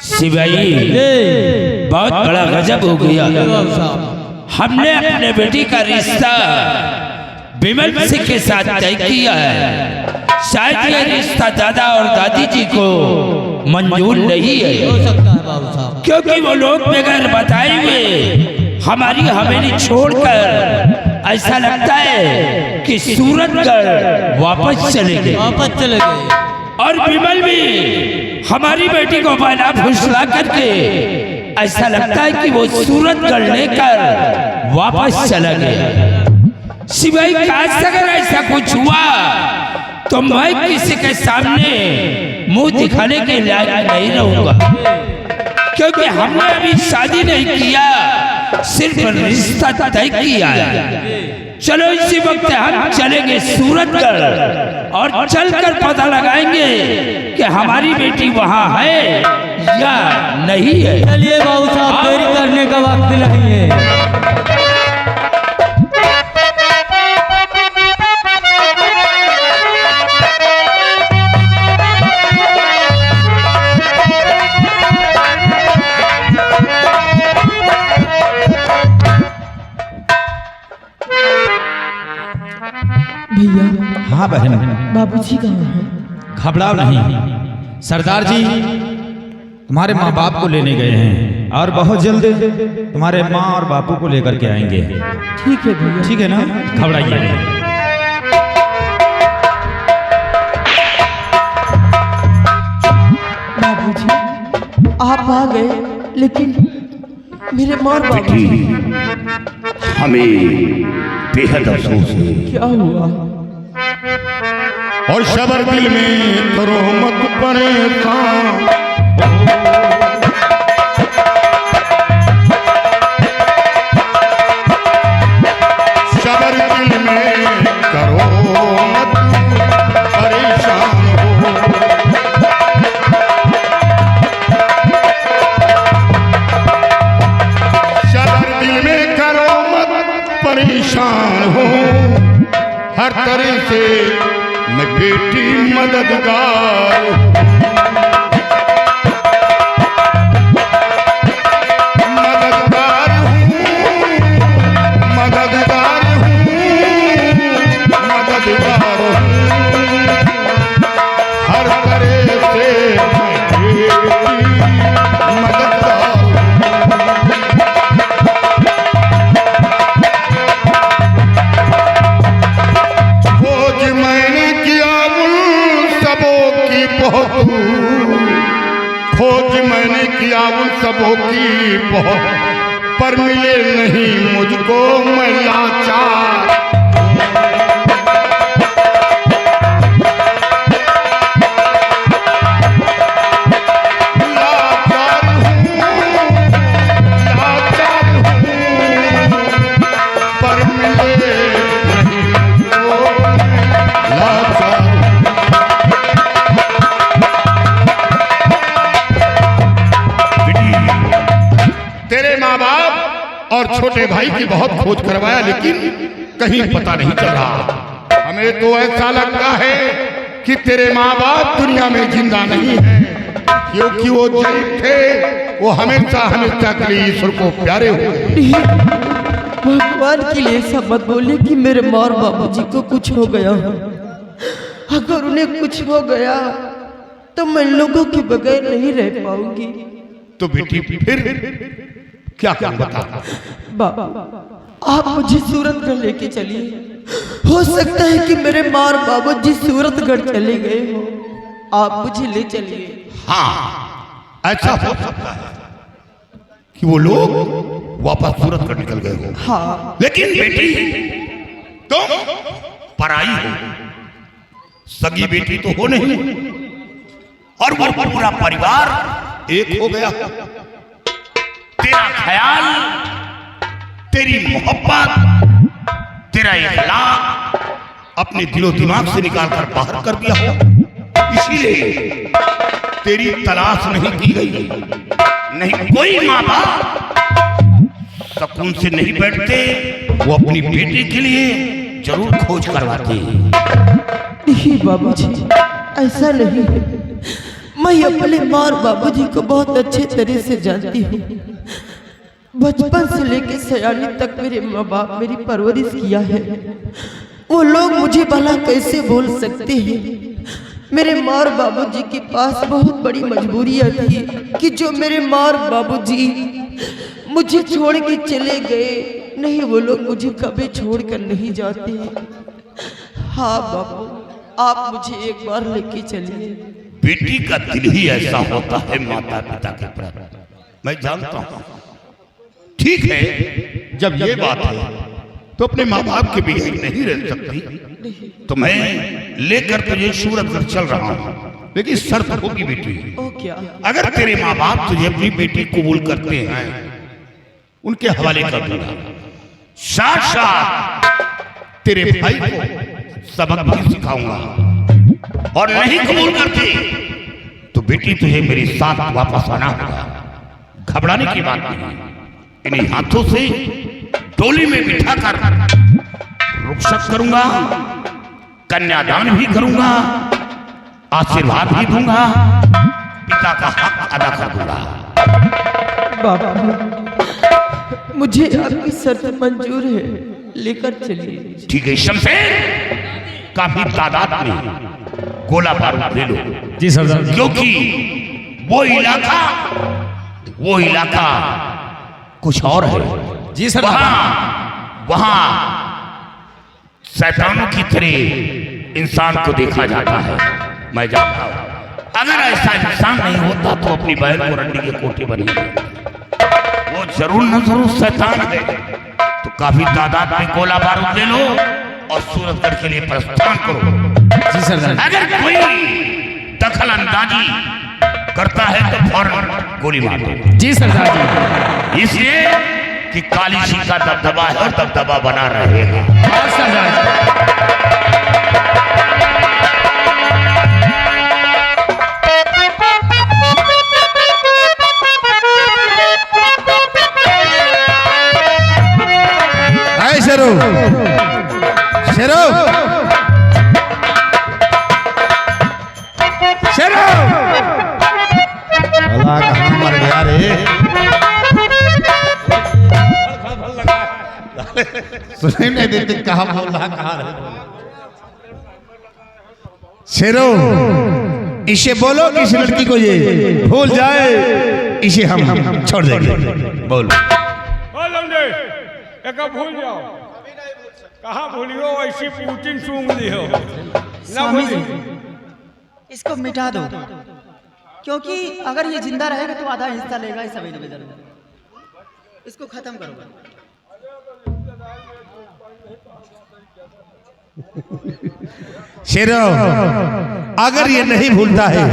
सिवाई बहुत बड़ा गजब हो गया। हमने अपने बेटी का रिश्ता विमल सिंह के साथ तय किया है। शायद ये रिश्ता दादा और दादी जी को मंजूर नहीं है, क्योंकि वो लोग बगैर बताए हुए हमारी हवेली छोड़कर ऐसा लगता है कि सूरतगढ़ वापस चले गए। और विमल भी हमारी बेटी को बना फुसला करके ऐसा लगता है कि वो सूरतगढ़ लेकर वापस चला गया। सिवाय काश अगर ऐसा कुछ हुआ तो मैं किसी के सामने मुंह दिखाने के लायक नहीं रहूंगा, क्योंकि हमने अभी शादी नहीं किया, सिर्फ रिश्ता तय किया है। चलो इसी वक्त हम चलेंगे सूरतगढ़ और चलकर पता लगाएंगे कि हमारी बेटी वहाँ है या नहीं है। चलिए बाबू साहब, देरी करने का वक्त नहीं है। भैया। हाँ बहन। बाबूजी कहाँ हैं? घबराओ नहीं, सरदार जी तुम्हारे माँ बाप को लेने गए हैं और बहुत जल्द तुम्हारे माँ और बापू को लेकर के आएंगे। ठीक है भैया। ठीक है ना, घबराइए नहीं। बाबूजी आप आ गए, लेकिन मेरे माँ और बाबूजी हमें बेहद अफसोस है। क्या हुआ? और शबर दिल में करो मत परेशान, शबर दिल में करो मत परेशान हो। शबर दिल में करो मत परेशान हो, हर तरह से मैं बेटी मददगार मददगार हूँ, मददगार हूँ, मददगार हूँ, हर तरह से मैं बेटी मददगार हूँ। खोज मैंने किया उन सबों की बहुत, पर मिले नहीं मुझको, मैं लाचार लाचार हूँ, लाचार हूँ, पर मिले नहीं मुझको, लाचार। तेरे माँ बाप और छोटे भाई की बहुत खोज करवाया, लेकिन कहीं पता नहीं चल रहा। हमें तो ऐसा लगता है कि तेरे माँ बाप दुनिया में जिंदा नहीं है, क्योंकि वो जो थे वो हमेशा हमेशा के लिए ईश्वर को प्यारे हुए। भगवान के लिए ऐसा मत बोले कि मेरे माँ और बाबूजी को कुछ हो गया हो। अगर उन्हें कुछ हो गया तो मैं लोगों के बगैर नहीं रह पाऊंगी। तो बेटी फिर क्या क्या बता? बाबा आप मुझे सूरतगढ़ लेके चलिए। हो सकता है कि मेरे माँ और बाबूजी सूरतगढ़ चले गए हो, आप मुझे ले चलिए। हाँ, ऐसा हो सकता है कि वो लोग वापस सूरतगढ़ निकल गए हो। हाँ, लेकिन बेटी तुम पराई हो, सगी बेटी तो हो नहीं, और वो पूरा परिवार एक हो गया। तेरा ख्याल, तेरी मोहब्बत, तेरा इखलाक अपने दिलो दिमाग से निकालकर बाहर कर दिया हो, इसीलिए तेरी तलाश नहीं की गई। नहीं, कोई माँ बाप सुकून से नहीं बैठते, वो अपनी बेटी के लिए जरूर खोज करवाते हैं। नहीं बाबूजी, ऐसा नहीं है। मैं अपने माँ और बाबूजी को बहुत अच्छे तरह से जानती हूँ। बचपन से लेकर सयानी तक मेरे माँ बाप मेरी परवरिश किया है। वो लोग मुझे भला कैसे बोल सकते हैं। मेरे माँ और बाबूजी के पास बहुत बड़ी मजबूरियाँ थी कि जो मेरे माँ और बाबूजी मुझे छोड़ के चले गए, नहीं वो लोग मुझे कभी छोड़ कर नहीं जाते। हाँ बाबू, आप मुझे एक बार लेके चलिए। बेटी का दिल ही ऐसा होता है माता पिता के प्रति, मैं जानता हूँ। ठीक है, जब ये बात है तो अपने माँ बाप के बगैर नहीं रह सकती, तो मैं लेकर तुझे सूरतगढ़ चल रहा हूँ, लेकिन शर्त होगी बेटी। ओ क्या? अगर तेरे माँ बाप तुझे अपनी बेटी कबूल करते हैं, उनके हवाले कर दूंगा। साथ साथ तेरे भाई को सबक भी सिखाऊंगा, और नहीं कबूल करते तो बेटी तुझे मेरे साथ वापस आना होगा। घबराने की बात नहीं। इन्हीं हाथों से डोली में बिठाकर रुखसत करूंगा, कन्यादान भी करूंगा, आशीर्वाद भी दूंगा, पिता का हक अदा कर दूंगा। बाबा, मुझे आपकी शर्त मंजूर है, लेकर चलिए। ठीक है शमशेर, काफी तादाद में गोला बारूद ले लो। जी सरदार। क्योंकि वो इलाका कुछ और है। जी सरदार। वहां शैतानों की तरह इंसान को देखा जाता है, मैं जानता हूं। अगर ऐसा इंसान नहीं होता तो अपनी बहन को रंडी के कोठे बने। वो जरूर न जरूर शैतान है। तो काफी तादाद में गोला बारूद ले लो और सूरतगढ़ के लिए प्रस्थान करो। जी सरदार। अगर कोई दखल अंदाजी करता है तो फौरन गोली मार दो। जी सरदार जी। इसलिए कि काली सिंह का दबदबा है और दबदबा बना रहेगा। शेरो शेरो शेरो, अल्लाह कहाँ मर गया रे? सुनाई नहीं देते, कहाँ बोल रहा, कहाँ रहे? शेरो, इसे बोलो कि इस लड़की को ये भूल जाए, इसे हम छोड़ देंगे। बोलो। एक भूल जाओ, कहाँ भूलियो, ऐसी पूटिन सूंघ ली हो ना भूली। इसको मिटा दो, क्योंकि अगर ये जिंदा रहेगा तो आधा हिस्सा लेगा इस हवेली में। इसको खत्म करो। शेरो, अगर ये नहीं भूलता है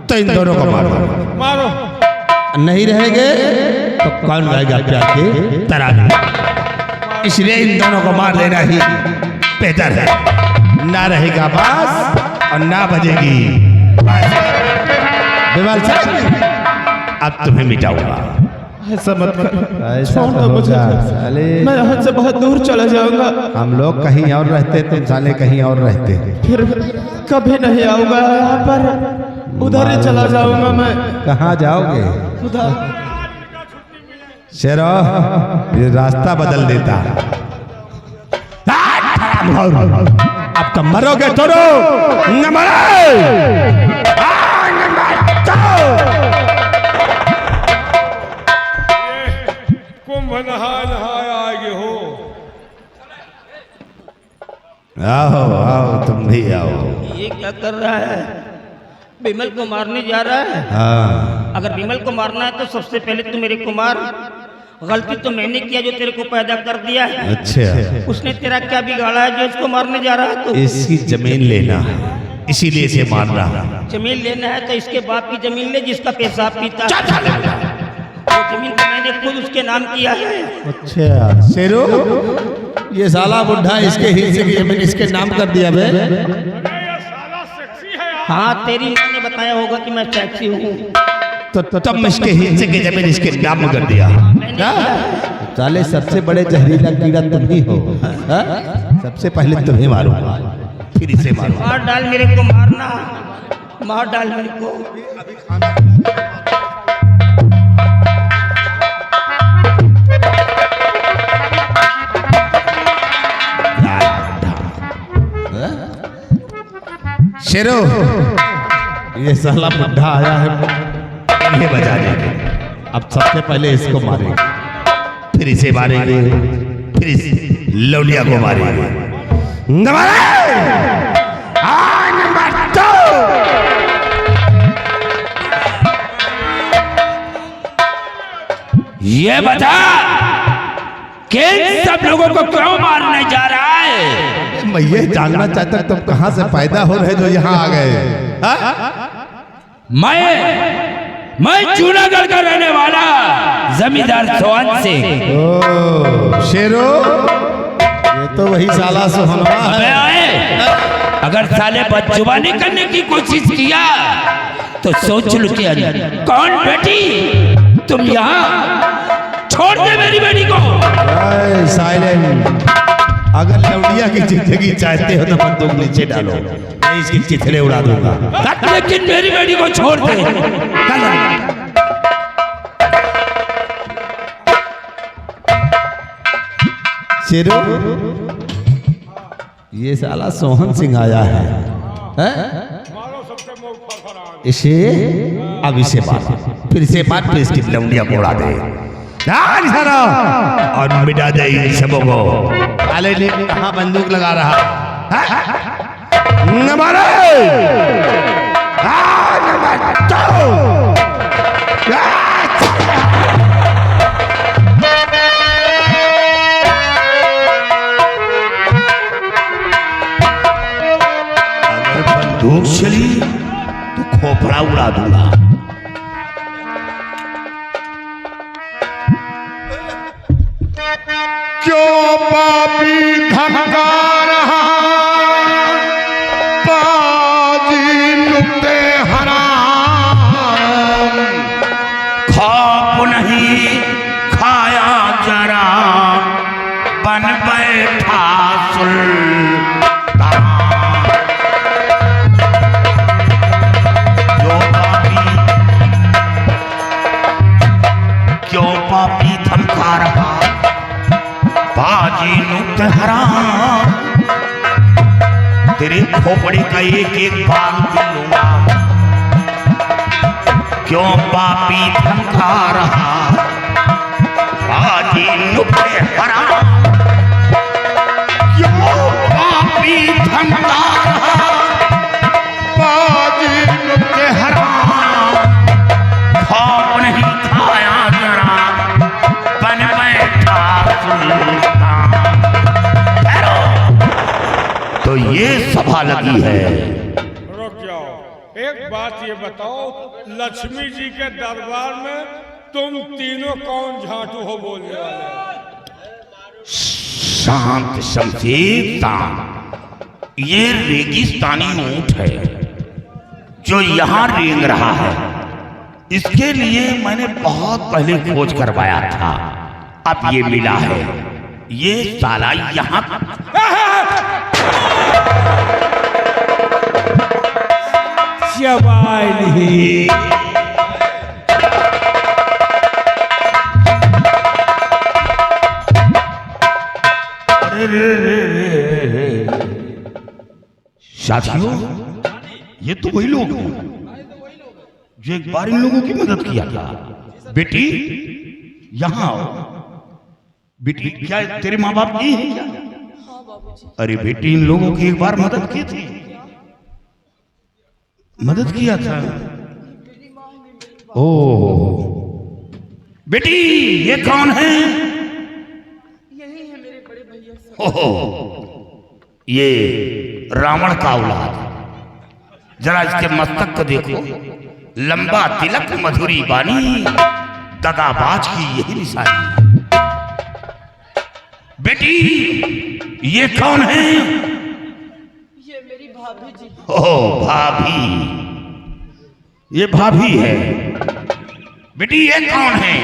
तो इन दोनों को मारो। मारो। नहीं रहेंगे तो कौन गाएगा प्यार के तराने? इसलिए इन दोनों को मार देना ही बेहतर है। ना रहेगा बांस और ना बजेगी बिमल सिंह, अब तुम्हें मिटाऊंगा। ऐसा मत कर, ऐसा छोड़ दो मुझे। मैं यहाँ से बहुत दूर चला जाऊंगा। हम लोग कहीं और रहते, तुम साले कहीं और रहते। फिर कभी नहीं आऊंगा यहाँ पर, उधर ही चला जाऊंगा मैं। कहाँ जाओगे? उधर। शेरो, ये रास्ता बदल देता। अब तो मरोगे तो न मरो। कुंभ नहा आगे हो। आओ आओ, तुम भी आओ। ये क्या कर रहा है? विमल को मारने जा रहा है? हाँ। अगर विमल को मारना है तो सबसे पहले तू मेरे को मार। गलती तो मैंने किया जो तेरे को पैदा कर दिया है। अच्छा, उसने तेरा क्या बिगाड़ा है जो इसको मारने जा रहा है? तो इसकी जमीन लेना है, इसीलिए इसे मार रहा है। जमीन लेना है तो इसके बाप की जमीन ले जिसका पेशाब पीता है। वो जमीन तो मैंने खुद उसके नाम किया है। अच्छा शेरो, ये साला बुढ़ा इसके हिस्से की जमीन इसके नाम कर दिया बे। हाँ, तेरी माँ ने बताया होगा कि मैं टैक्सी हूँ। तो तब इसके हिस्से की जमीन इसके नाम कर दिया। साले सबसे बड़े जहरीला कीड़ा तुम ही हो। सबसे पहले तुम्हें मारूंगा, फिर इसे मारूंगा। मार डाल, मेरे को मारना। मार डाल मेरे को। शेरो, ये साला बुढ़ा आया है इन्हें बजाने के। अब सबसे पहले इसको मारेंगे, फिर इसे मारेंगे, फिर इस लौलिया को मारेंगे। नंबर 2 ये बता कि सब लोगों को क्यों मारने जा रहा है? मैं ये जानना चाहता तुम कहां से पैदा हो रहे जो यहाँ आ गए? मैं जूनागढ़ का रहने वाला जमींदार सोहन सिंह। ओ शेरो, ये तो वही साला सोहनवा है। अगर साले बदजुबानी करने की कोशिश किया तो सोच लो क्या कौन बेटी तुम यहाँ छोड़ दे मेरी बेटी को। साइलेंट, अगर लौड़िया की जिंदगी चाहते हो तो बंदूक नीचे डालो, मैं इसकी चिथड़े उड़ा दूंगा। लेकिन मेरी बेटी को छोड़ दे। शेरू, ये साला सोहन सिंह आया है, इसे अब इसे मार, फिर इसे मार, फिर इसकी लौड़िया को उड़ा दे और मिटा दे इन सबों को। काले ने कहाँ बंदूक लगा रहा नंबर 2 अगर बंदूक चली तो खोपड़ा उड़ा दूंगा। क्यों पापी धमका रहा पाजी नुक्ते हराम। खौफ नहीं खाया जरा बन बैठा सुल्तान। क्यों पापी धमका रहा बाजी नुक्ते हराम। तेरे खोपड़ी का एक एक बाल लूंगा। क्यों पापी धमका रहा बाजी नुक्ते हराम। क्यों पापी धमका रहा बाजी नुक्ते हराम। खौफ नहीं खाया जरा बन बैठा सुल्तान। तो ये सभा लगी है। रुक जाओ, एक बात ये बताओ, लक्ष्मी जी के दरबार में तुम तीनों कौन झांटू हो बोलने वाले? शांत शमशेर शांत। ये रेगिस्तानी ऊंट है जो यहाँ रेंग रहा है। इसके लिए मैंने बहुत पहले खोज करवाया था, अब ये मिला है। ये साला यहाँ चबाइली साथियों, ये तो वही लोग हैं जो एक बार इन लोगों की मदद किया था। बेटी यहाँ आओ। बेटी, क्या तेरे माँ बाप नहीं है क्या? अरे बेटी, इन लोगों की एक बार मदद की थी, मदद किया था। ओ बेटी, ये कौन है? यही है मेरे बड़े भैया। ओहो, ये रावण का औलाद। जरा इसके मस्तक को देखो, लंबा तिलक, मधुरी बानी, दगाबाज की यही निशानी। बेटी, ये कौन है? ये मेरी भाभी जी। ओ भाभी, ये भाभी है। बेटी, ये कौन है?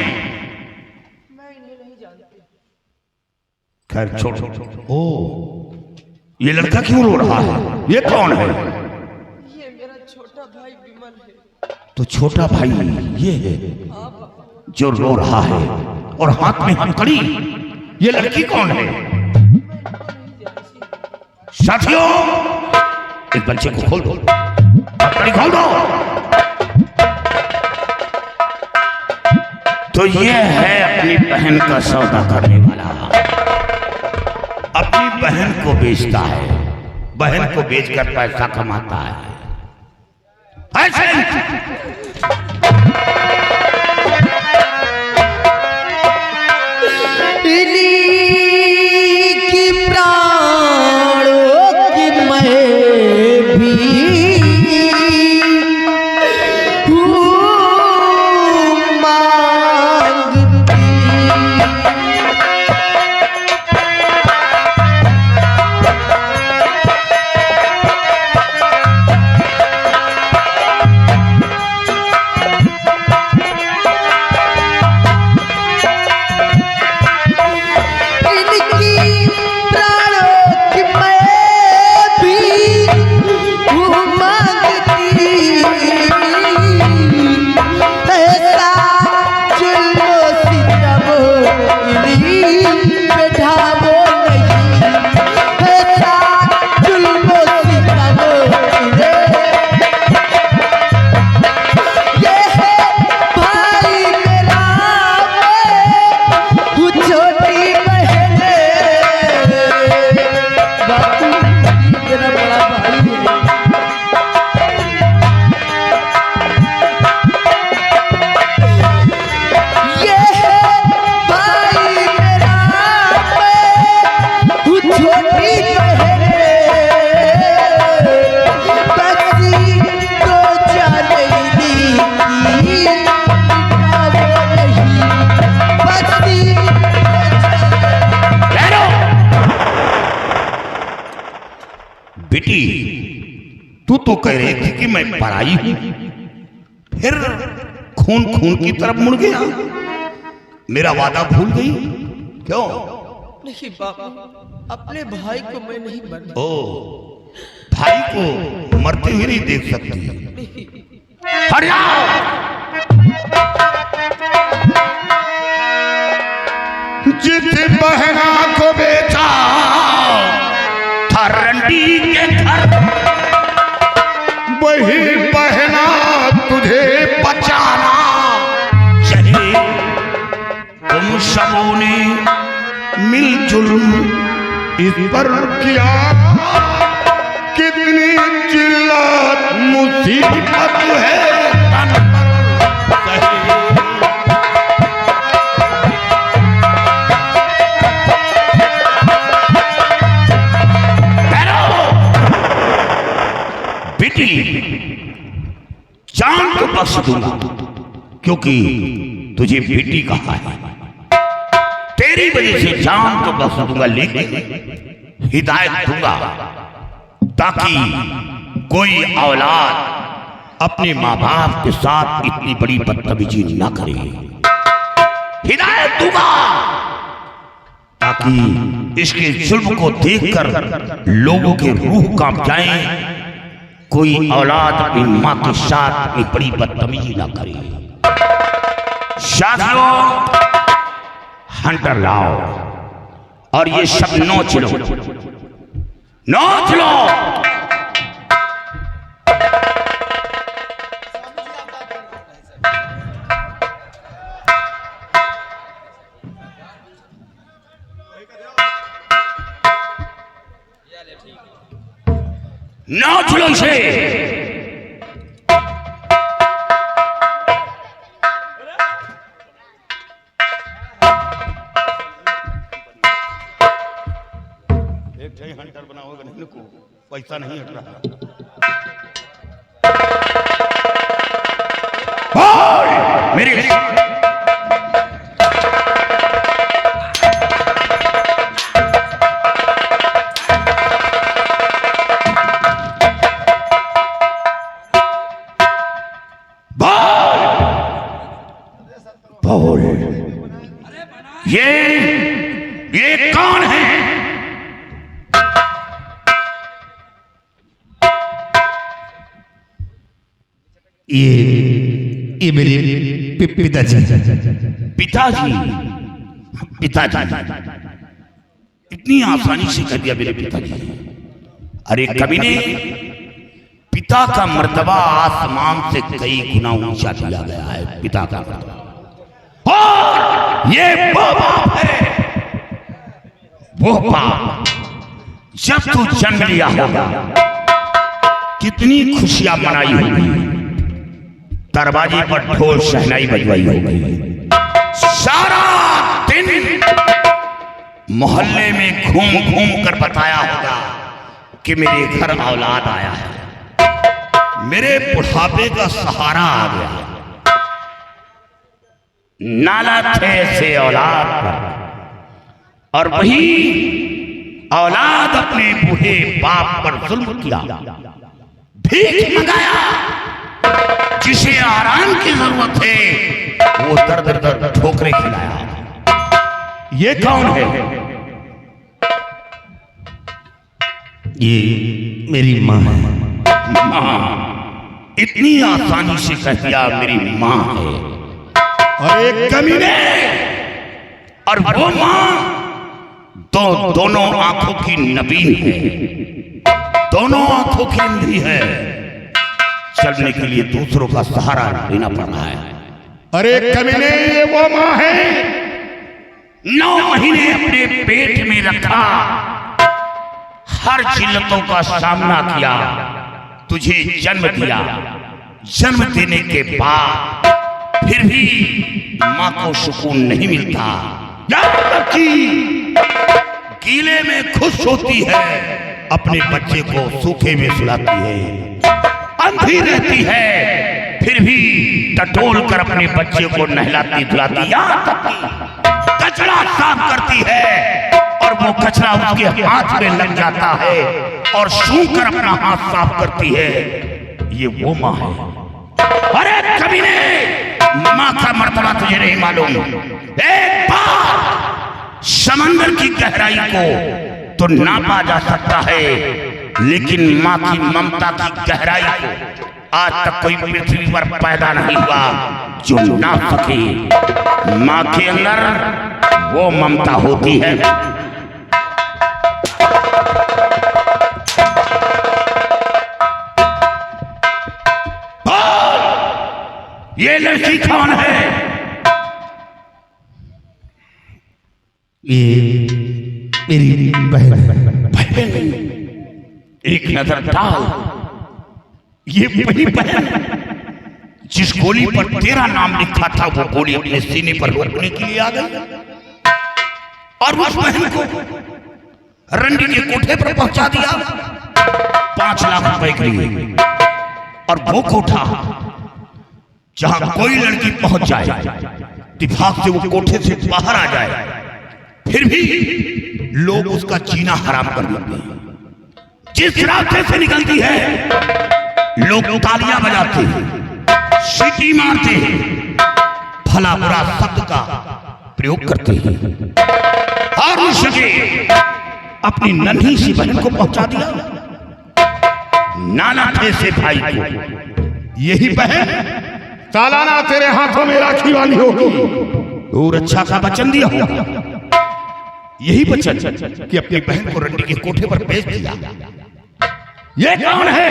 मैं इन्हें नहीं जानती। खैर छोड़। ओ, ये लड़का क्यों रो रहा है? ये कौन है? ये मेरा छोटा भाई तो छोटा भाई ये है जो रो रहा है और हाथ में हथकड़ी। ये लड़की कौन है? साथियों, इस बच्चे को खोल दो, हथकड़ी खोल दो। तो ये है अपनी बहन का सौदा करने वाला, अपनी बहन को बेचता है, बहन को बेचकर पैसा कमाता है। ऐसे की प्राणों की मैं भी बेटी, तू तो कह रही थी कि मैं पराई हूं, फिर खून खून की तरफ मुड़ गया। मेरा वादा भूल गई क्यों? नहीं बाबा, अपने भाई को मैं नहीं मरने। ओ, भाई को मरते हुए नहीं देख सकती। हट जाओ। जिस बहना को बेचा था रंडी के घर, वही बहना तुझे बचाना चाहिए। तुम सबों ने मिलजुल इस पर किया, कितनी जिल्लत मुसीबत है तन पर सही। बेटी, जान तो बख्श दूंगा क्योंकि तुझे बेटी कहा है, तेरी वजह से जान तो बख्श दूंगा, लेकिन हिदायत दूंगा ताकि कोई औलाद अपने माँ बाप के साथ इतनी बड़ी बदतमीजी न करे। हिदायत दूंगा ताकि इसके जुल्म को देखकर लोगों के रूह कांप जाएं। कोई औलाद अपनी माँ के साथ इतनी बड़ी बदतमीजी ना करे। साथियों, हंटर लाओ और ये सब नोच लो, नोच लो। नोच लो इसे। एक सही हंटर बनाओगे नहीं को पैसा नहीं हट रहा। मेरे ये कौन है? ये मेरे पिताजी। पिताजी? पिताजी इतनी आसानी से कह दिया मेरे पिताजी? अरे कमीने, पिता का मर्तबा आसमान से कई गुना ऊंचा दिया गया है। पिता का मर्तबा, और ये वो बाप है, वो बाप जब तू जन्म लिया होगा कितनी खुशियां मनाई होगी, दरवाजे पर ढोल शहनाई बजवाई होगी, सारा दिन मोहल्ले में घूम घूम कर बताया होगा कि मेरे घर औलाद आया है, मेरे बुढ़ापे का सहारा आ गया, नाला थे से औलाद पर, और वही औलाद अपने बूढ़े बाप पर जुल्म किया, भीख मंगाया, जिसे आराम की जरूरत है वो दर दर दर ठोकरे खिलाया। ये कौन है? ये मेरी माँ है। माँ? इतनी आसानी से कह दिया मेरी माँ है? और एक कमीने, और वो माँ दोनों आंखों की नबीन है, दोनों आंखों की अंधी है, चलने के लिए दूसरों का सहारा लेना पड़ रहा है। अरे कमीने, ये वो माँ है 9 महीने अपने पेट में रखा, हर जिल्लतों का सामना किया, तुझे जन्म दिया, जन्म देने के बाद फिर भी माँ को सुकून नहीं मिलता, यहाँ तक कि गीले में खुश होती है, अपने बच्चे को सूखे में सुलाती है, अंधी रहती है फिर भी टटोल कर अपने बच्चे को नहलाती धुलाती, यहाँ तक कि कचरा साफ करती है और वो कचरा उसके हाथ में लग जाता है और सूंघ कर अपना हाथ साफ करती है। ये वो माँ है। अरे कमीने, माँ का मर्तबा तुझे नहीं मालूम? एक बार समंदर की गहराई को तो नापा जा सकता है, लेकिन माँ की ममता की गहराई को आज तक कोई पृथ्वी पर पैदा नहीं हुआ जो नाप सके। माँ के अंदर वो ममता होती है। ये लड़की कौन है? ये मेरी बहन। बहन? एक नजर डाल, ये वही बहन जिस गोली पर तेरा नाम लिखा था, वो गोली अपने सीने पर रोकने के लिए आ गई, और उस बहन को रंडी के कोठे पर पहुंचा दिया 5 लाख रुपए के लिए। और वो कोठा जहां कोई लड़की पहुंच जाए, इत्तेफाक से वो कोठे से बाहर आ जाए, फिर भी लोग उसका जीना हराम कर देते हैं। जिस रास्ते से निकलती है लोग तालियां बजाते हैं, सीटी मारते हैं, भला बुरा शब्द का प्रयोग करते हैं, और उस जगह अपनी नन्ही सी बहन को पहुंचा दिया, नाना थे से भाई को। यही बहन सालाना तेरे हाथों में राखी वाली होगी, और अच्छा का वचन दिया होगा, यही वचन कि अपनी बहन को रंडी के कोठे पर भेज दिया। ये कौन है?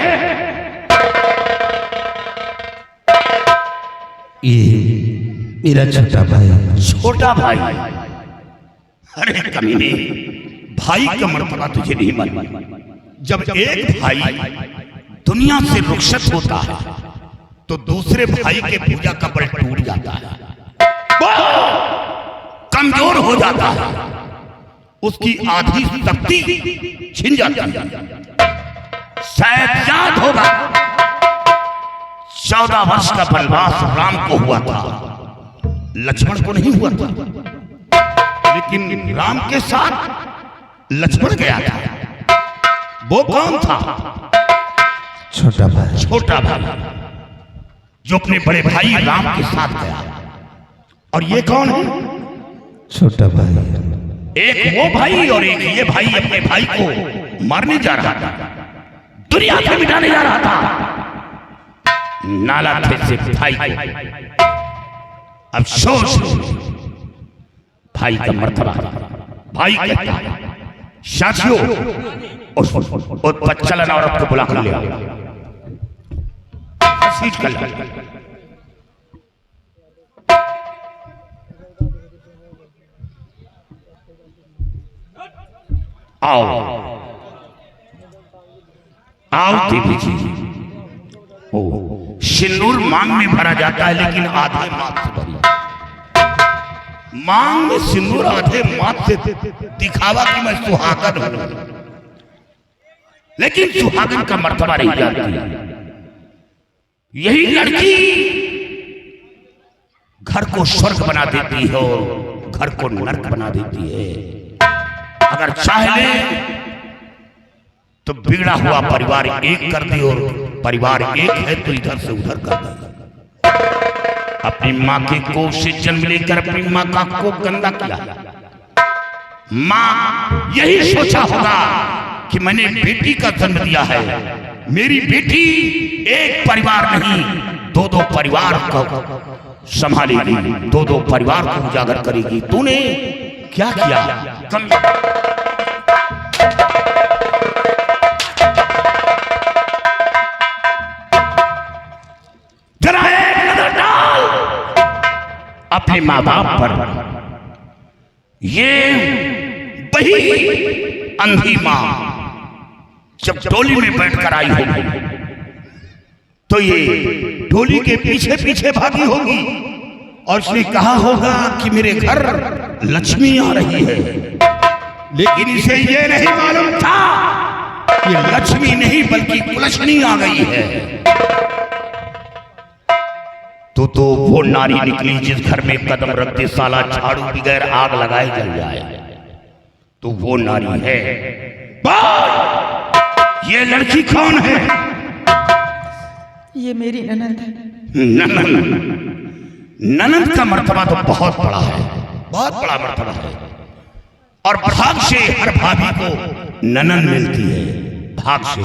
ये मेरा छोटा भाई। छोटा भाई? अरे कमीने, भाई का मर्तबा तुझे नहीं मालूम? जब एक भाई दुनिया से रुखसत होता है तो दूसरे भाई के पूजा का बल टूट जाता है, वो कमजोर हो जाता है, उसकी आधी शक्ति छिन जाती है। शायद याद होगा 14 वर्ष का वनवास राम को हुआ था, लक्ष्मण को नहीं हुआ था, लेकिन राम के साथ लक्ष्मण गया था। वो कौन था? छोटा भाई। छोटा भाई जो अपने बड़े भाई राम के साथ गया। और ये कौन है? छोटा भाई। एक वो भाई और एक ये भाई अपने भाई को मारने जा रहा था, दुनिया से मिटाने जा रहा था, नाला थे से भाई को अफसोस, भाई का मर्तबा भाई कहता है। साथियों, उस बच्चलन औरत को बुला कर ले आओ, सीट कर ले। आओ आओ देवी जी। ओ, सिंदूर मांग में भरा जाता है लेकिन आधे माथ से भरी। मांग में सिंदूर आधे माथ से दिखावा कि मैं सुहागन हूं, लेकिन सुहागन का मर्तबा नहीं जानती। यही लड़की घर को स्वर्ग बना देती है और घर को नर्क बना देती है। अगर चाहे ले तो बिगड़ा हुआ परिवार एक कर दे, और परिवार एक है तो इधर से उधर कर दे। अपनी माँ के कोख से जन्म लेकर अपनी माँ का कोख गंदा किया। माँ यही सोचा होगा कि मैंने बेटी का जन्म दिया है, मेरी बेटी एक परिवार नहीं दो दो परिवार को संभालेगी, दो दो परिवार को उजागर करेगी। तूने क्या किया? जरा एक नजर डाल अपने माँ बाप पर। ये वही अंधी माँ जब डोली में बैठकर आई होगी तो ये डोली के पीछे पीछे भागी होगी और उसने कहा होगा कि मेरे घर लक्ष्मी आ रही है, लेकिन इसे ये नहीं मालूम था कि लक्ष्मी नहीं बल्कि कुलक्षणी आ गई है। तो वो नारी निकली जिस घर में कदम रखते साला झाड़ू बगैर आग लगाए जल जाए, तो वो नारी है। ये लड़की कौन है? ये मेरी ननद है। ननद का मर्तबा तो बहुत बड़ा है, बहुत बड़ा मर्तबा है। और भाग से हर भाभी को ननद मिलती है, भाग से।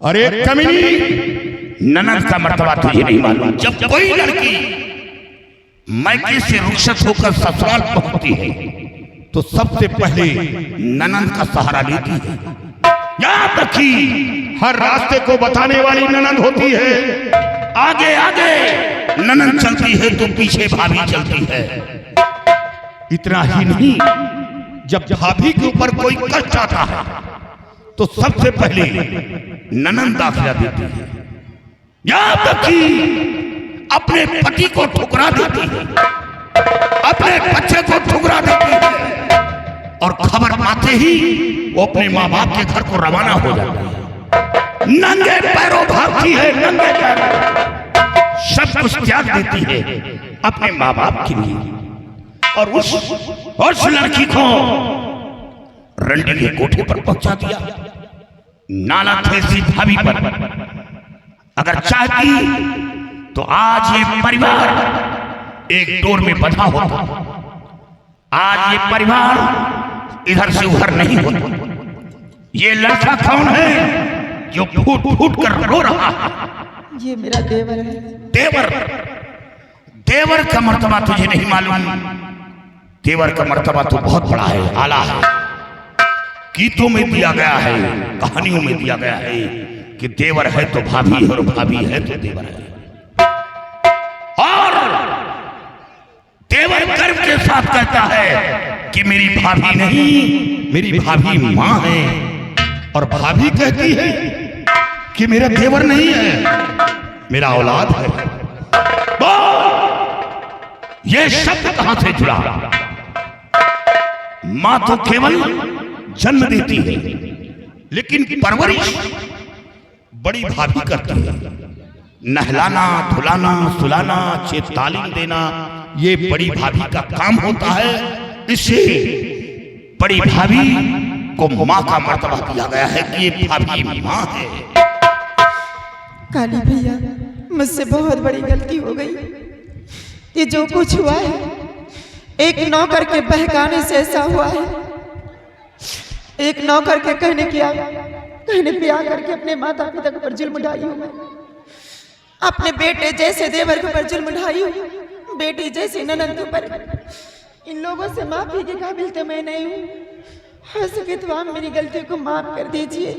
और एक कमीनी ननद का मर्तबा तुझे नहीं मालूम। जब कोई लड़की मायके से रुखसत होकर ससुराल पहुंचती है तो सबसे पहले ननद का सहारा लेती है। याद रखी, हर रास्ते को बताने वाली ननद होती है। आगे आगे ननद चलती है तो पीछे भाभी चलती है। इतना ही नहीं, जब भाभी के ऊपर कोई कष्ट आता है तो सबसे पहले ननद दाखिला देती है। याद रखी, अपने पति को ठुकरा देती है, अपने बच्चे को ठुकरा देती है, और खबर पाते ही वो अपने माँ बाप के घर को रवाना हो जाती है। नंगे पैरों भागती है, नंगे पैरों सब कुछ त्याग देती है अपने माँ बाप के लिए। और उस लड़की को रंडी के कोठे पर पहुंचा दिया, नाला थे सी भाभी पर। अगर चाहती तो आज ये परिवार एक डोर में बंधा होता, आज ये परिवार इधर से उधर नहीं होता। ये लड़का कौन है जो फूट फूट कर रो रहा है? ये मेरा देवर है। देवर? देवर का मर्तबा तुझे नहीं मालूम। देवर का मर्तबा तो बहुत बड़ा है, आला है। गीतों में दिया गया है, कहानियों में दिया गया है कि देवर है तो भाभी है और भाभी है तो देवर है। और देवर गर्व के साथ कहता है कि मेरी भाभी नहीं, मेरी भाभी मां है। और भाभी कहती है कि मेरा देवर नहीं है, मेरा औलाद है। ये शब्द कहां से जुड़ा? मां तो केवल जन्म देती है, लेकिन परवरिश बड़ी भाभी करती है। नहलाना, धुलाना, सुलाना, अच्छे तालीम देना, ये बड़ी भाभी का काम होता है। इससे बड़ी भाभी को माँ का मर्तबा दिया गया है कि ये भाभी माँ है। काली भैया, मुझसे बहुत बड़ी गलती हो गई। ये जो कुछ हुआ है एक नौकर के बहकाने से ऐसा हुआ है। एक नौकर के कहने पे आकर के अपने माता पिता पर जुल्म ढाई हूं मैं। अपने बेटे जैसे देवर के ऊपर जुल्म ढाई हूँ, बेटी जैसे ननद के ऊपर। इन लोगों से माफी के काबिल तो मैं नहीं हूँ। हो सके तो आप मेरी गलती को माफ कर दीजिए।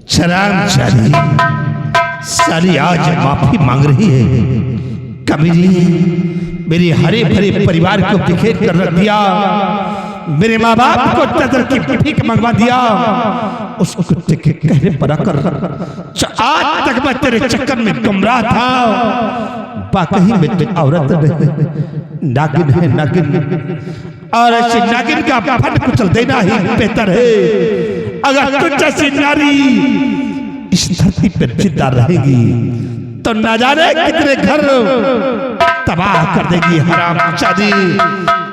शराब साली आज माफी मांग रही है। कभी नहीं मेरे हरे भरे परिवार को बिखेर कर रख दिया, मेरे माँ बाप को चदर की भीख मंगवा दिया, उसको कुत्ते के कहने पर आकर आज तक मैं तेरे चक्कर में गुमराह था। वाकई में तो औरत नागिन है, नागिन, और ऐसी नागिन का फट कुचल देना ही बेहतर है। अगर तुझ जैसी नारी इस धरती पर जिंदा रहेगी तो न जाने कितने घर तबाह कर देगी। हरामजादी,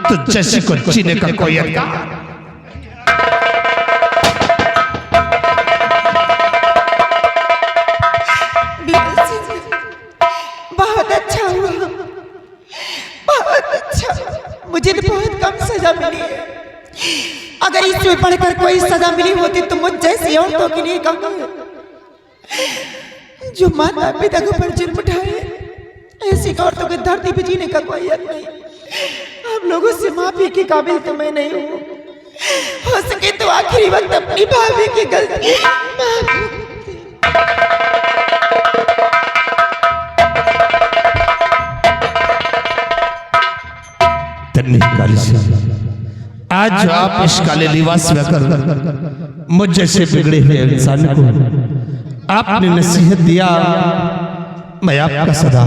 तुझ जैसी को जीने का कोई अधिकार। बहुत अच्छा हुआ, बहुत अच्छा। मुझे तो बहुत कम सजा मिली है। अगर इसमें पढ़कर कोई सजा मिली होती तो मुझ जैसी औरतों के लिए कम जो माता पिता को पर जुर्म उठाए, ऐसी औरतों के धरती पे जीने का कोई हक नहीं। आप लोगों से माफी के काबिल तो मैं नहीं हूँ। हो सके तो आखिरी वक्त अपनी भाभी की गलती आज जो आप इस काले लिबास में कर मुझ जैसे बिगड़े हुए इंसान को आपने नसीहत दिया, मैं आपका सदा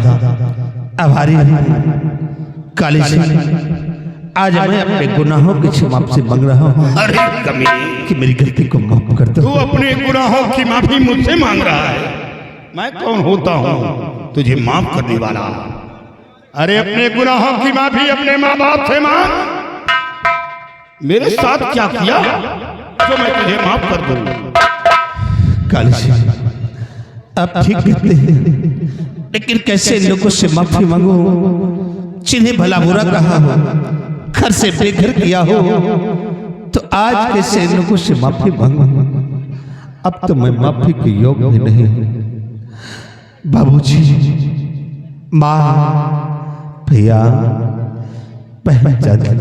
आभारी हूँ। काली आज मैं अपने गुनाहों की क्षमा से मांग रहा हूँ। अरे कमीने, कि मेरी गलती को माफ कर दो। तू अपने गुनाहों की माफी मुझसे मांग रहा है? मैं कौन होता हूँ तुझे माफ करने वाला? अरे अपने गुनाहों की माफी अपने माँ बाप से मांग। मेरे साथ क्या किया जो मैं तुझे माफ कर दूं? काली आप ठीक कहते हैं, लेकिन कैसे लोगों से माफी मांगो जिन्हें भला बुरा कहा हो, घर से बेघर किया हो, तो आज कैसे लोगों से माफी मांगो? अब तो मैं माफी के योग्य भी नहीं। बाबूजी, माँ, भैया, बहन, चाचा,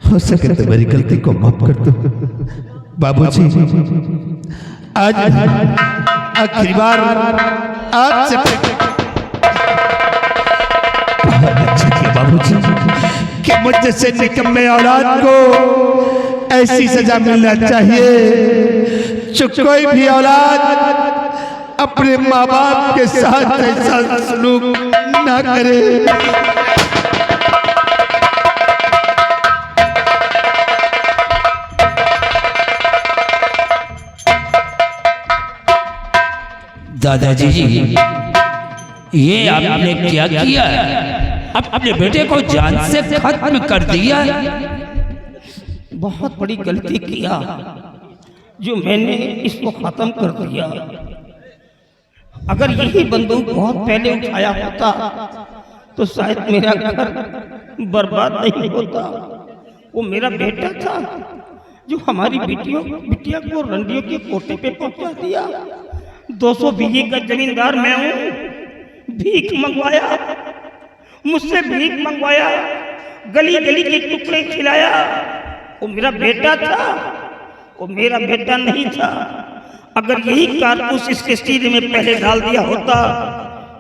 हो सके तो मेरी गलती को माफ कर दो। बाबूजी, आज आखिरी बार आपसे बाबूजी कि मुझ जैसे निकम्मे औलाद को ऐसी सजा मिलना चाहिए जो कोई भी औलाद अपने माँ बाप के साथ ऐसा सलूक ना करे। दादाजी जी, ये आपने क्या किया? अपने बेटे को जान से खत्म कर दिया। बहुत बड़ी गलती किया जो मैंने इसको खत्म कर दिया। अगर यही बंदूक बहुत पहले उठाया होता तो शायद मेरा घर बर्बाद नहीं होता। वो मेरा बेटा था जो हमारी बिटिया को रंडियों के कोटे पे पहुंचा दिया। 200 बीघे का जमींदार मैं हूँ। भीख मंगवाया, मुझसे भीख मंगवाया, गली गली के टुकड़े खिलाया। वो मेरा बेटा था, वो मेरा बेटा नहीं था। अगर यही कारतूस इसके सीने में पहले डाल दिया होता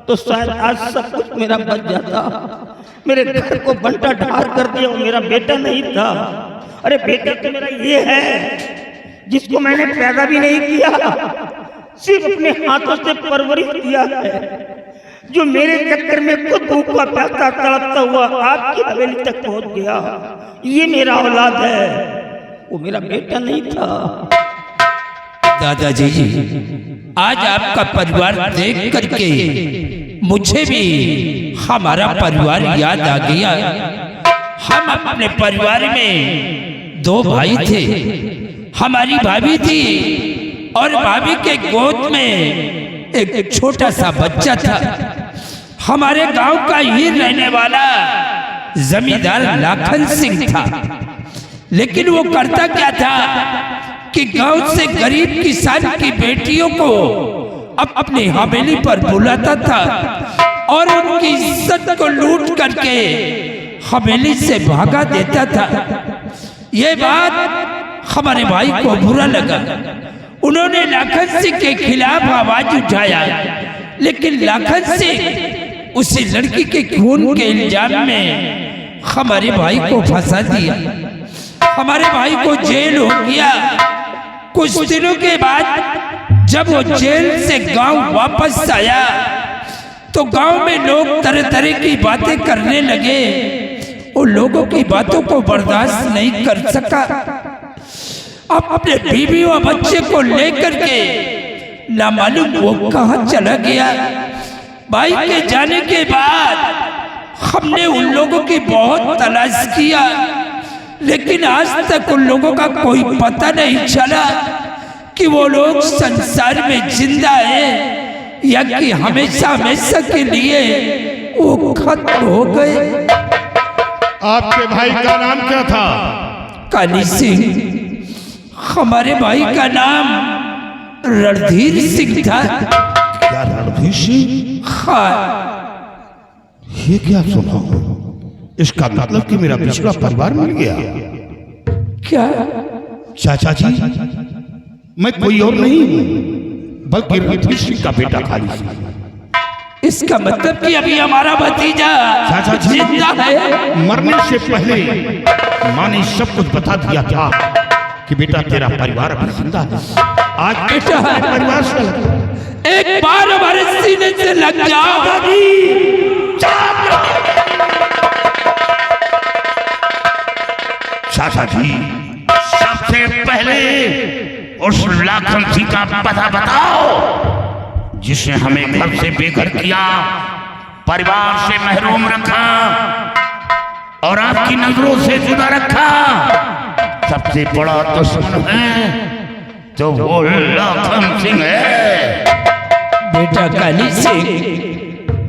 तो शायद आज सब कुछ मेरा बच जाता। मेरे घर को बंटा ढार कर दिया, वो मेरा बेटा नहीं था। अरे बेटा तो मेरा ये है जिसको मैंने पैदा भी नहीं किया, सिर्फ अपने हाथों से परवरिश किया है, जो मेरे चक्कर में खुद भूखा प्यासा तड़पता हुआ आपकी हवेली तक पहुंच गया। ये मेरा औलाद है, वो मेरा बेटा नहीं था। दादाजी जी, आज आपका परिवार देख करके मुझे भी हमारा परिवार याद आ गया। हम अपने परिवार में 2 भाई थे। हमारी भाभी थी और भाभी के गोद में एक छोटा सा बच्चा था। हमारे गांव का ही रहने वाला जमींदार लाखन सिंह था। लेकिन वो करता क्या था कि गांव से गरीब किसान की बेटियों को अपनी हवेली पर बुलाता था और उनकी इज्जत को लूट करके हवेली से भागा देता था। ये बात हमारे भाई को बुरा लगा। उन्होंने लाखन सिंह के खिलाफ आवाज उठाया, लेकिन लाखन सिंह उसी लड़की के खून के इल्जाम में हमारे भाई को फंसा दिया। हमारे भाई को जेल हो गया। कुछ दिनों के बाद जब वो जेल से गांव वापस आया तो गांव में लोग तरह तरह की बातें करने लगे। उन लोगों की बातों को बर्दाश्त नहीं कर सका। अब अपने बीवी और बच्चे को लेकर के ना मालूम वो कहां चला गया। भाई के जाने के बाद हमने उन लोगों की बहुत तलाश किया, लेकिन आज तक उन लोगों का कोई पता नहीं चला कि वो लोग संसार में जिंदा है या कि हमेशा हमेशा के लिए वो खत्म हो गए। आपके भाई का नाम क्या था? काली सिंह। हमारे भाई का नाम रणधीर सिंह था। क्या रणधीर सिंह? हाँ। ये क्या सुना हूं? इसका मतलब कि मेरा पिछड़ा परिवार मिल गया। क्या? चाचा जी, मैं कोई और नहीं हूं बल्कि रणधीर सिंह का बेटा काली सिंह। इसका मतलब कि अभी हमारा भतीजा चाचा जी जिंदा है। मरने से पहले माँ ने सब कुछ बता दिया था कि बेटा तेरा परिवार अभी जिंदा है। आज बेटा परिवार से एक बार हमारे सीने से लग जाओ। चाचा जी, सबसे पहले उस लाखन सिंह का पता बताओ जिसने हमें घर से बेघर किया, परिवार से महरूम रखा और आपकी नजरों से जुदा रखा। सबसे बड़ा दुश्मन है तो वो लाखन सिंह है। बेटा काली सिंह,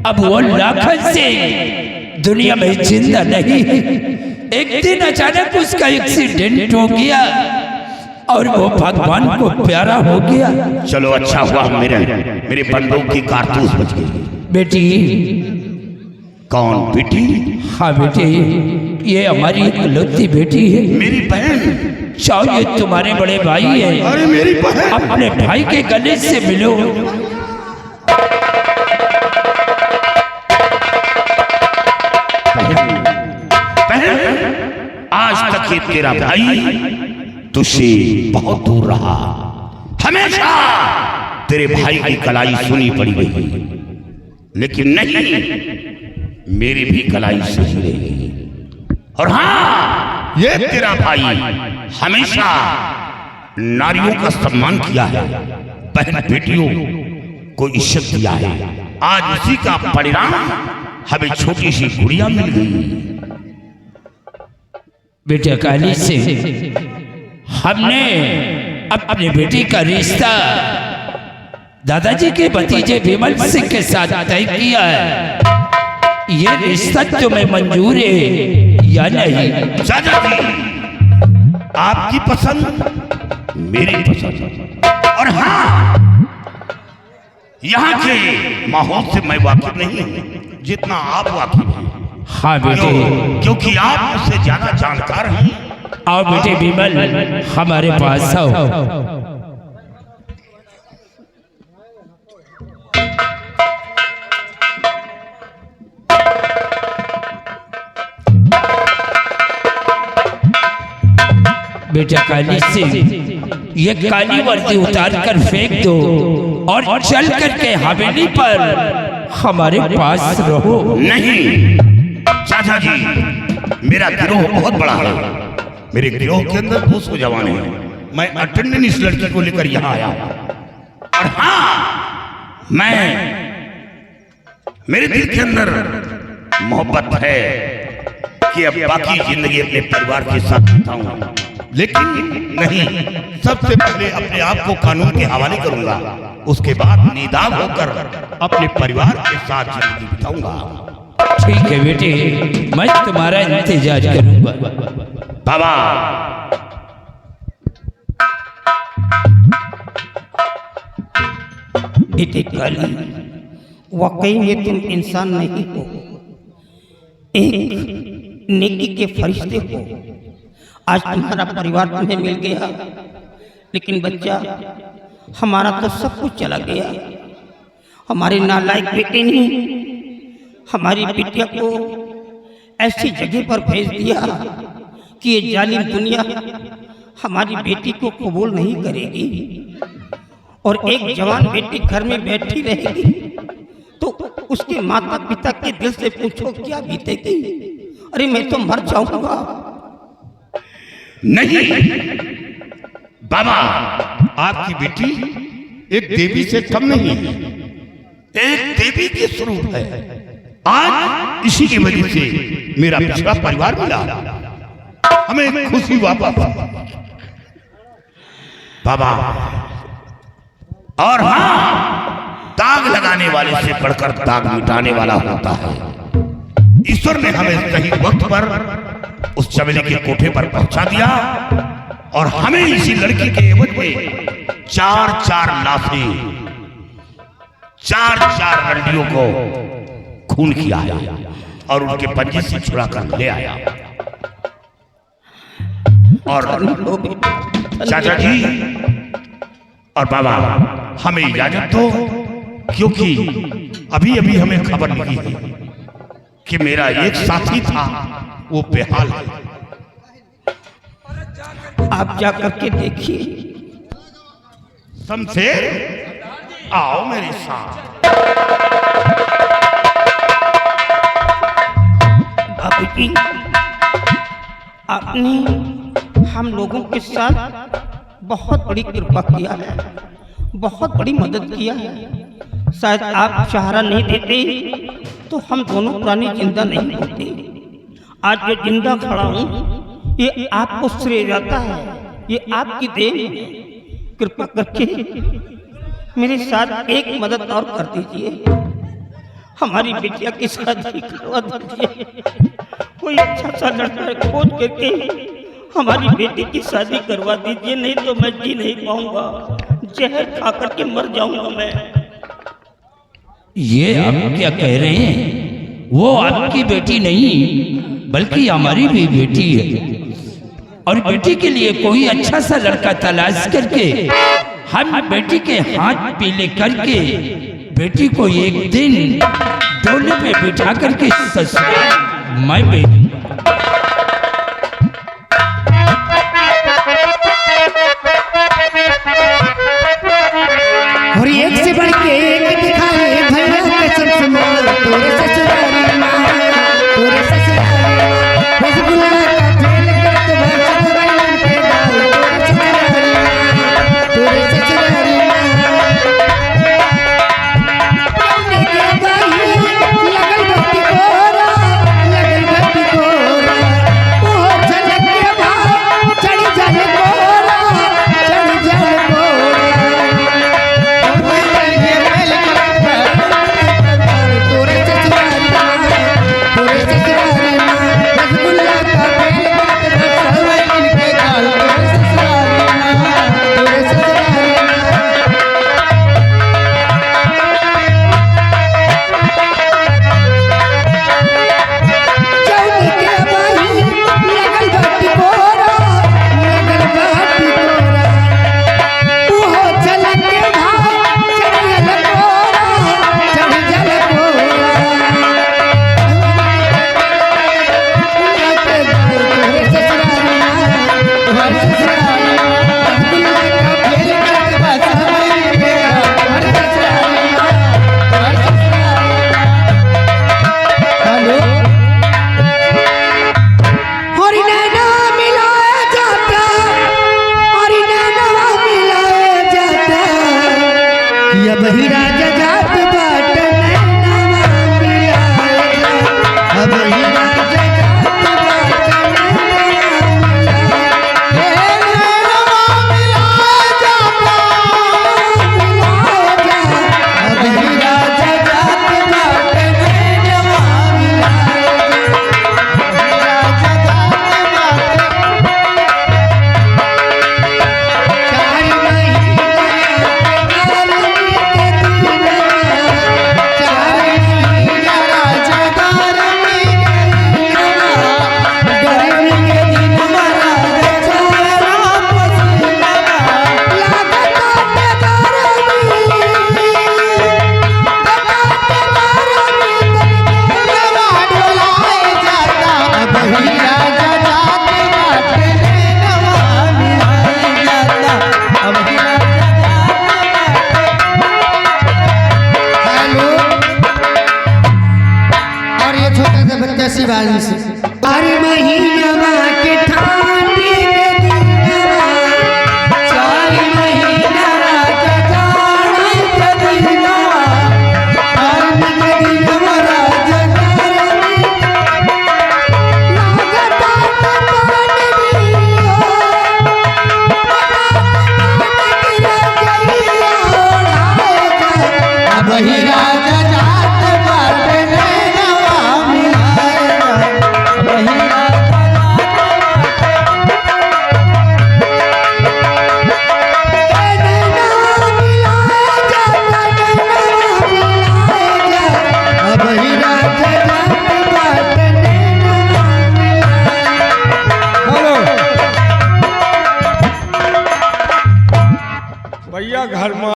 अब वो लाखन सिंह दुनिया में जिंदा नहीं है। एक दिन अचानक उसका एक्सीडेंट हो गया और वो भगवान को प्यारा हो गया। चलो अच्छा हुआ मेरे बंदूक की कारतूस बच गई। बेटी। कौन बेटी? हाँ बेटी, ये हमारी इकलौती बेटी है। मेरी बहन? चाहो ये तुम्हारे बड़े भाई है। अरे मेरी बहन! अपने भाई के गले से मिलो। आज तक ये तेरा भाई तुझसे बहुत दूर रहा। हमेशा तेरे भाई की कलाई सुनी पड़ी गई, लेकिन नहीं, मेरी भी कलाई सही रहेगी। और हाँ, ये तेरा भाई हमेशा नारियों का सम्मान किया है, बहन बेटियों को इज्जत दिया है। आज उसी का परिणाम हमें छोटी सी गुड़िया मिल गई। बेटा काली सिंह, हमने अपने बेटी का रिश्ता दादाजी के भतीजे विमल सिंह के साथ तय किया है। ये रिश्ता तुम्हें मंजूर है या नहीं? चाचा जी, आपकी पसंद मेरी पसंद। और हाँ, यहाँ के माहौल से मैं वाकिफ नहीं हूँ जितना आप वाकिफ हैं। हाँ बेटे, क्योंकि आप मुझसे ज्यादा जानकार हैं। आओ बेटे विमल, हमारे पास आओ। बेटा काली सिंह, ये काली वर्दी उतार कर फेंक दो और चल करके हवेली पर हमारे पास रहो। नहीं चाचा जी, मेरा गिरोह बहुत बड़ा है। मेरे गिरोह के अंदर 200 जवान हैं। मैं अटेंडेंट इस लड़की को लेकर यहाँ आया। और हाँ, मेरे दिल के अंदर मोहब्बत है कि अब बाकी जिंदगी अपने परिवार के साथ बिताऊं, लेकिन नहीं, सबसे पहले अपने आप को कानून के हवाले करूंगा। उसके बाद निदाब होकर अपने परिवार के साथ जिंदगी बिताऊंगा। ठीक है बेटे, मैं तुम्हारा इंतजार करूंगा। बाबा, बेटे काली, वाकई में तुम इंसान नहीं हो, एक नेकी के फरिश्ते हो। आज तुम्हारा परिवार तुम्हें मिल गया, लेकिन बच्चा हमारा तो सब कुछ चला गया। हमारे नालायक बेटे ने हमारी बिटिया को ऐसी जगह पर भेज दिया कि ये जालिम दुनिया हमारी बेटी को कबूल नहीं करेगी, और एक जवान बेटी घर में बैठी रहेगी तो उसके माता पिता के दिल से पूछो क्या बीतेगी। अरे मैं तो मर जाऊंगा। नहीं बाबा, आपकी बेटी एक देवी से कम नहीं है, एक देवी के स्वरूप है। आज इसी की वजह से मेरा पिछड़ा परिवार मिला, हमें खुशी वापस बाबा। और हाँ, दाग लगाने वाले से बढ़कर दाग मिटाने वाला होता है। ईश्वर ने हमें सही वक्त पर उस चमेली के कोठे पर पहुंचा दिया, और हमें इसी लड़की के एवज में 4-4 लाशें, 4-4 लड़कियों को खून किया और उनके पंजे से छुड़ा कर ले आया। और चाचा जी और बाबा, हमें इजाजत दो, क्योंकि अभी अभी हमें खबर मिली है कि मेरा एक साथी था, वो बेहाल है। आप जाकर के देखिए। शमशेर, आओ मेरे साथ। बाबूजी, आपने हम लोगों के साथ बहुत बड़ी कृपा किया है, बहुत बड़ी मदद किया है। शायद आप सहारा नहीं देते तो हम दोनों प्राणी जिंदा नहीं होते। आज जो जिंदा खड़ा हूँ ये आपको श्रेय जाता है, ये आपकी देन है। कृपा करके मेरे साथ एक मदद और कर दीजिए, हमारी बिटिया की शादी करवा दीजिए। कोई अच्छा सा लड़का खोज करके हमारी बेटी की शादी करवा दीजिए, नहीं तो मैं जी नहीं पाऊंगा, जहर खा करके मर जाऊंगा मैं। ये आप क्या कह रहे हैं? वो आपकी बेटी नहीं बल्कि हमारी भी बेटी है, और बेटी के लिए कोई अच्छा सा लड़का तलाश करके हम बेटी के हाथ पीले करके बेटी को एक दिन डोले पे बिठा करके ससुराल मैं भेजूंगा। और एक से बढ़ के एक दिखाए भैया कसम से मार तोरे ससुरारी माँ, तोरे ससुरारी माँ। रसगुल्ला का फेल कर तो भाषण वालन पे डाल तोरे ससुरारी माँ, तोरे ससुरारी माँ। लगल भक्ति कोरा, लगल भक्ति कोरा। बेटा शिवांश अरे महीना के ठानी के दिनवा चार महीना के जाने के दिनवा ठानी के दिनवा राजकारनी लागता तपन दियो अब ही राजा जात बाट नैनवा मिलाएगा अब ही राजा नैनवा मिलाएगा अब ही राजा जात बाट नैनवा मिलाएगा बोलो भैया घर में